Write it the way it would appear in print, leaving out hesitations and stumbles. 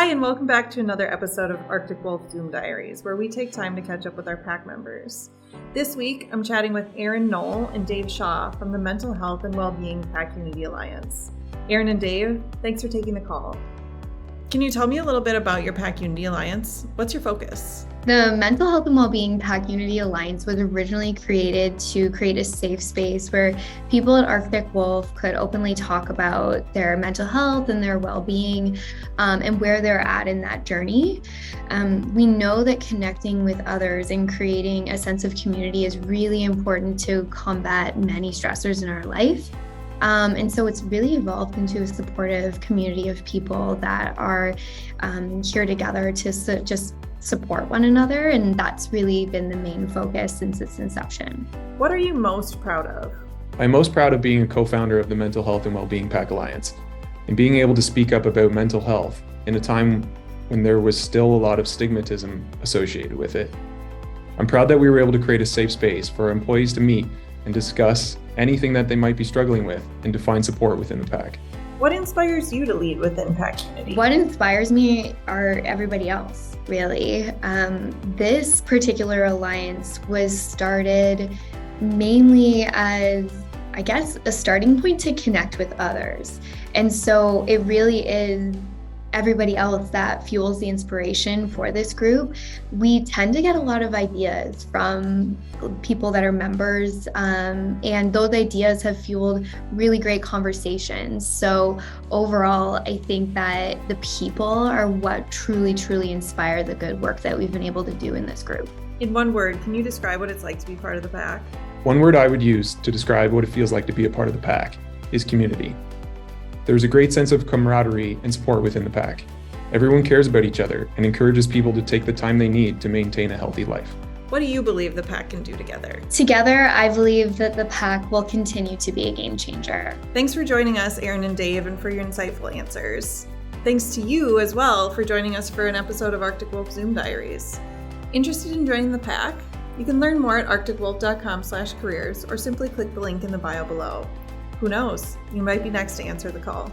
Hi, and welcome back to another episode of Arctic Wolf Zoom Diaries, where we take time to catch up with our pack members. This week, I'm chatting with Aaron Knoll and Dave Shaw from the Mental Health and Wellbeing Pack Unity Alliance. Aaron and Dave, thanks for taking the call. Can you tell me a little bit about your Pack Unity Alliance? What's your focus? The Mental Health and Wellbeing Pack Unity Alliance was originally created to create a safe space where people at Arctic Wolf could openly talk about their mental health and their well-being and where they're at in that journey. We know that connecting with others and creating a sense of community is really important to combat many stressors in our life. And so it's really evolved into a supportive community of people that are here together to just support one another. And that's really been the main focus since its inception. What are you most proud of? I'm most proud of being a co-founder of the Mental Health and Wellbeing Pack Alliance and being able to speak up about mental health in a time when there was still a lot of stigmatism associated with it. I'm proud that we were able to create a safe space for our employees to meet and discuss anything that they might be struggling with and to find support within the pack. What inspires you to lead within Pack Unity? What inspires me are everybody else, really. This particular alliance was started mainly as, I guess, a starting point to connect with others. And so it really is everybody else that fuels the inspiration for this group. We tend to get a lot of ideas from people that are members, and those ideas have fueled really great conversations. So overall, I think that the people are what truly inspire the good work that we've been able to do in this group. In one word, can you describe what it's like to be part of the pack? One word I would use to describe what it feels like to be a part of the pack is community. There's a great sense of camaraderie and support within the pack. Everyone cares about each other and encourages people to take the time they need to maintain a healthy life. What do you believe the pack can do together? Together, I believe that the pack will continue to be a game changer. Thanks for joining us, Aaron and Dave, and for your insightful answers. Thanks to you as well for joining us for an episode of Arctic Wolf Zoom Diaries. Interested in joining the pack? You can learn more at arcticwolf.com/careers or simply click the link in the bio below. Who knows? You might be next to answer the call.